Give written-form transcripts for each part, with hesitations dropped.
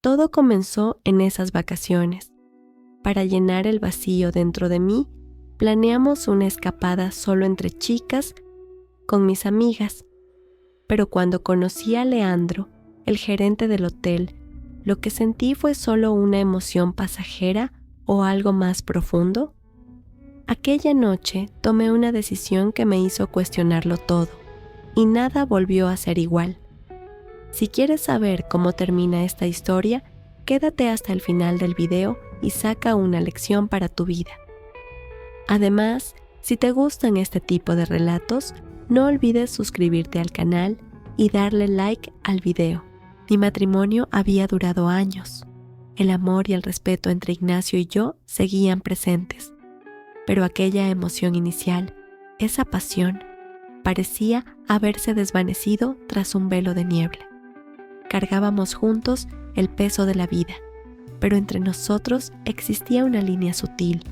Todo comenzó en esas vacaciones. Para llenar el vacío dentro de mí, planeamos una escapada solo entre chicas con mis amigas. Pero cuando conocí a Leandro, el gerente del hotel, lo que sentí fue solo una emoción pasajera o algo más profundo. Aquella noche tomé una decisión que me hizo cuestionarlo todo, y nada volvió a ser igual. Si quieres saber cómo termina esta historia, quédate hasta el final del video y saca una lección para tu vida. Además, si te gustan este tipo de relatos, no olvides suscribirte al canal y darle like al video. Mi matrimonio había durado años. El amor y el respeto entre Ignacio y yo seguían presentes. Pero aquella emoción inicial, esa pasión, parecía haberse desvanecido tras un velo de niebla. Cargábamos juntos el peso de la vida, pero entre nosotros existía una línea sutil.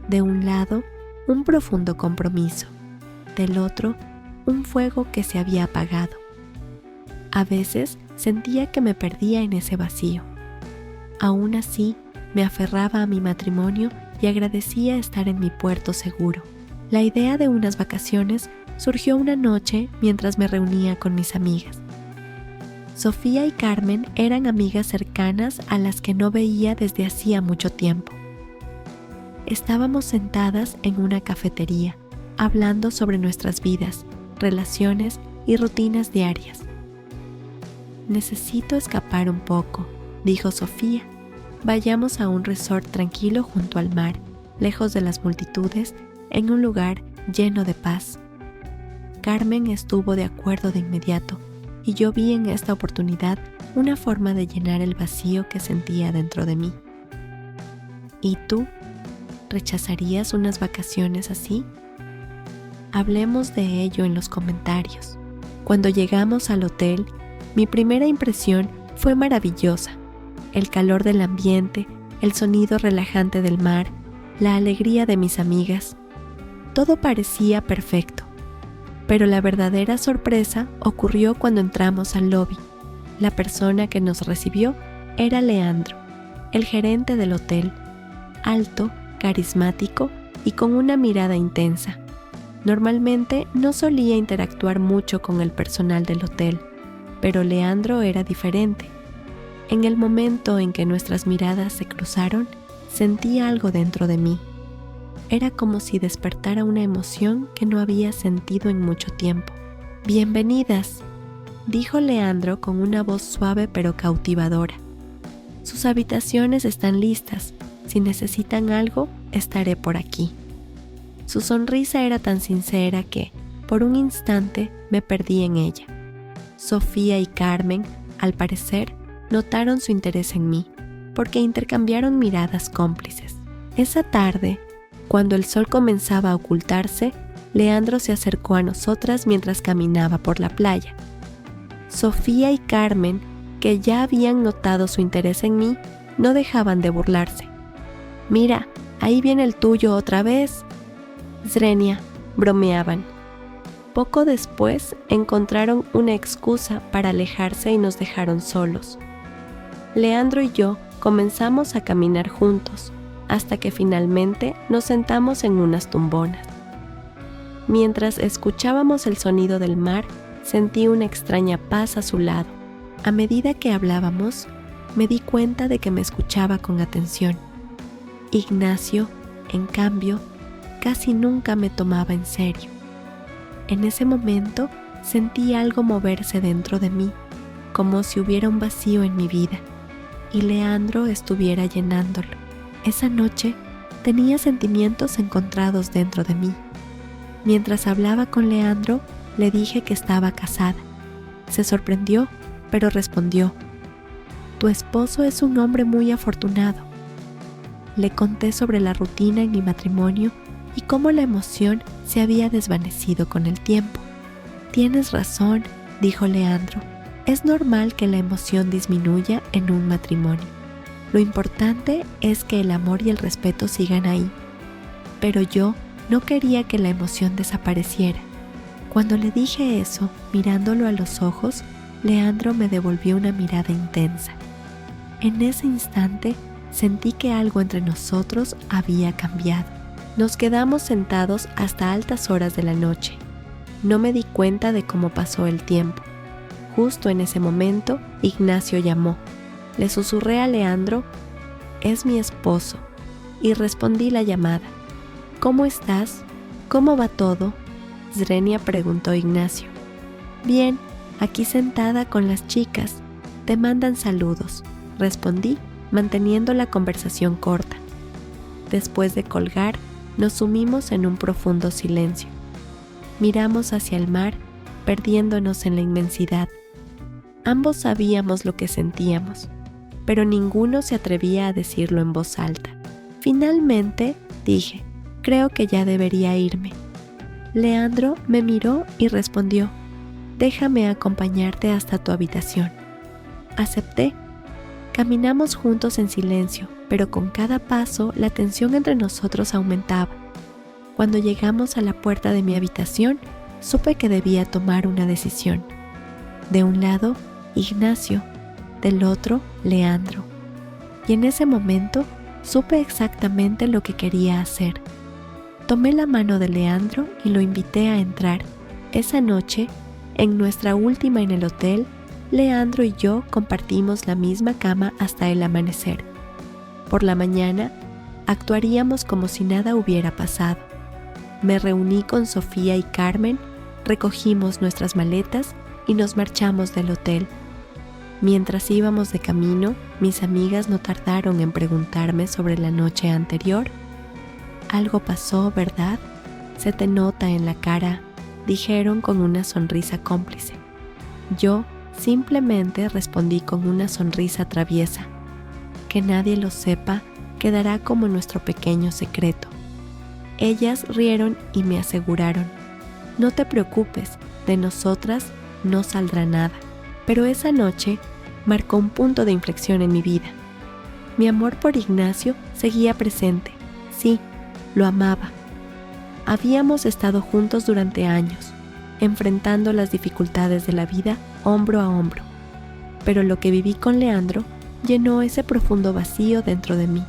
De un lado, un profundo compromiso. Del otro, un fuego que se había apagado. A veces sentía que me perdía en ese vacío. Aún así, me aferraba a mi matrimonio y agradecía estar en mi puerto seguro. La idea de unas vacaciones surgió una noche mientras me reunía con mis amigas. Sofía y Carmen eran amigas cercanas a las que no veía desde hacía mucho tiempo. Estábamos sentadas en una cafetería, hablando sobre nuestras vidas, relaciones y rutinas diarias. «Necesito escapar un poco», dijo Sofía. «Vayamos a un resort tranquilo junto al mar, lejos de las multitudes, en un lugar lleno de paz». Carmen estuvo de acuerdo de inmediato, y yo vi en esta oportunidad una forma de llenar el vacío que sentía dentro de mí. ¿Y tú? ¿Rechazarías unas vacaciones así? Hablemos de ello en los comentarios. Cuando llegamos al hotel, mi primera impresión fue maravillosa. El calor del ambiente, el sonido relajante del mar, la alegría de mis amigas. Todo parecía perfecto. Pero la verdadera sorpresa ocurrió cuando entramos al lobby. La persona que nos recibió era Leandro, el gerente del hotel, alto, carismático y con una mirada intensa. Normalmente no solía interactuar mucho con el personal del hotel, pero Leandro era diferente. En el momento en que nuestras miradas se cruzaron, sentí algo dentro de mí. Era como si despertara una emoción que no había sentido en mucho tiempo. «Bienvenidas», dijo Leandro con una voz suave pero cautivadora. «Sus habitaciones están listas. Si necesitan algo, estaré por aquí». Su sonrisa era tan sincera que, por un instante, me perdí en ella. Sofía y Carmen, al parecer, notaron su interés en mí, porque intercambiaron miradas cómplices. Esa tarde, cuando el sol comenzaba a ocultarse, Leandro se acercó a nosotras mientras caminaba por la playa. Sofía y Carmen, que ya habían notado su interés en mí, no dejaban de burlarse. «Mira, ahí viene el tuyo otra vez». «Zrenia», bromeaban. Poco después encontraron una excusa para alejarse y nos dejaron solos. Leandro y yo comenzamos a caminar juntos, hasta que finalmente nos sentamos en unas tumbonas. Mientras escuchábamos el sonido del mar, sentí una extraña paz a su lado. A medida que hablábamos, me di cuenta de que me escuchaba con atención. Ignacio, en cambio, casi nunca me tomaba en serio. En ese momento sentí algo moverse dentro de mí, como si hubiera un vacío en mi vida, y Leandro estuviera llenándolo. Esa noche tenía sentimientos encontrados dentro de mí. Mientras hablaba con Leandro, le dije que estaba casada. Se sorprendió, pero respondió: «Tu esposo es un hombre muy afortunado». Le conté sobre la rutina en mi matrimonio y cómo la emoción se había desvanecido con el tiempo. «Tienes razón», dijo Leandro. «Es normal que la emoción disminuya en un matrimonio. Lo importante es que el amor y el respeto sigan ahí». Pero yo no quería que la emoción desapareciera. Cuando le dije eso, mirándolo a los ojos, Leandro me devolvió una mirada intensa. En ese instante sentí que algo entre nosotros había cambiado. Nos quedamos sentados hasta altas horas de la noche. No me di cuenta de cómo pasó el tiempo. Justo en ese momento, Ignacio llamó. Le susurré a Leandro: «Es mi esposo», y respondí la llamada. «¿Cómo estás? ¿Cómo va todo?», Zrenia preguntó Ignacio. «Bien, aquí sentada con las chicas. Te mandan saludos», respondí, manteniendo la conversación corta. Después de colgar, nos sumimos en un profundo silencio. Miramos hacia el mar, perdiéndonos en la inmensidad. Ambos sabíamos lo que sentíamos, pero ninguno se atrevía a decirlo en voz alta. Finalmente, dije: «Creo que ya debería irme». Leandro me miró y respondió: «Déjame acompañarte hasta tu habitación». Acepté. Caminamos juntos en silencio, pero con cada paso la tensión entre nosotros aumentaba. Cuando llegamos a la puerta de mi habitación, supe que debía tomar una decisión. De un lado, Ignacio, del otro, Leandro. Y en ese momento, supe exactamente lo que quería hacer. Tomé la mano de Leandro y lo invité a entrar. Esa noche, en nuestra última en el hotel, Leandro y yo compartimos la misma cama hasta el amanecer. Por la mañana, actuaríamos como si nada hubiera pasado. Me reuní con Sofía y Carmen, recogimos nuestras maletas y nos marchamos del hotel. Mientras íbamos de camino, mis amigas no tardaron en preguntarme sobre la noche anterior. «Algo pasó, ¿verdad? Se te nota en la cara», dijeron con una sonrisa cómplice. Yo simplemente respondí con una sonrisa traviesa: «Que nadie lo sepa quedará como nuestro pequeño secreto». Ellas rieron y me aseguraron: «No te preocupes, de nosotras no saldrá nada». Pero esa noche marcó un punto de inflexión en mi vida. Mi amor por Ignacio seguía presente. Sí, lo amaba. Habíamos estado juntos durante años, enfrentando las dificultades de la vida hombro a hombro. Pero lo que viví con Leandro llenó ese profundo vacío dentro de mí.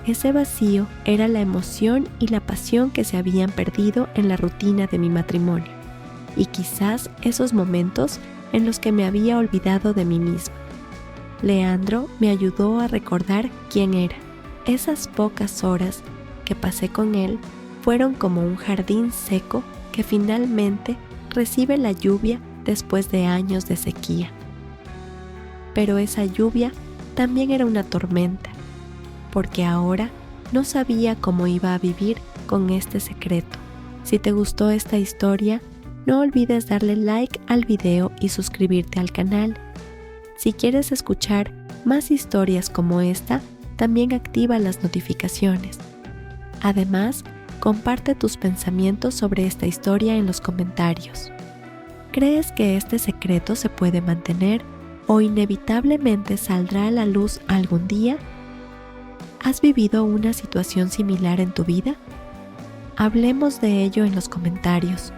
Ese vacío era la emoción y la pasión que se habían perdido en la rutina de mi matrimonio, y quizás esos momentos en los que me había olvidado de mí misma. Leandro me ayudó a recordar quién era. Esas pocas horas que pasé con él fueron como un jardín seco que finalmente recibe la lluvia después de años de sequía. Pero esa lluvia también era una tormenta, porque ahora no sabía cómo iba a vivir con este secreto. Si te gustó esta historia, no olvides darle like al video y suscribirte al canal. Si quieres escuchar más historias como esta, también activa las notificaciones. Además, comparte tus pensamientos sobre esta historia en los comentarios. ¿Crees que este secreto se puede mantener o inevitablemente saldrá a la luz algún día? ¿Has vivido una situación similar en tu vida? Hablemos de ello en los comentarios.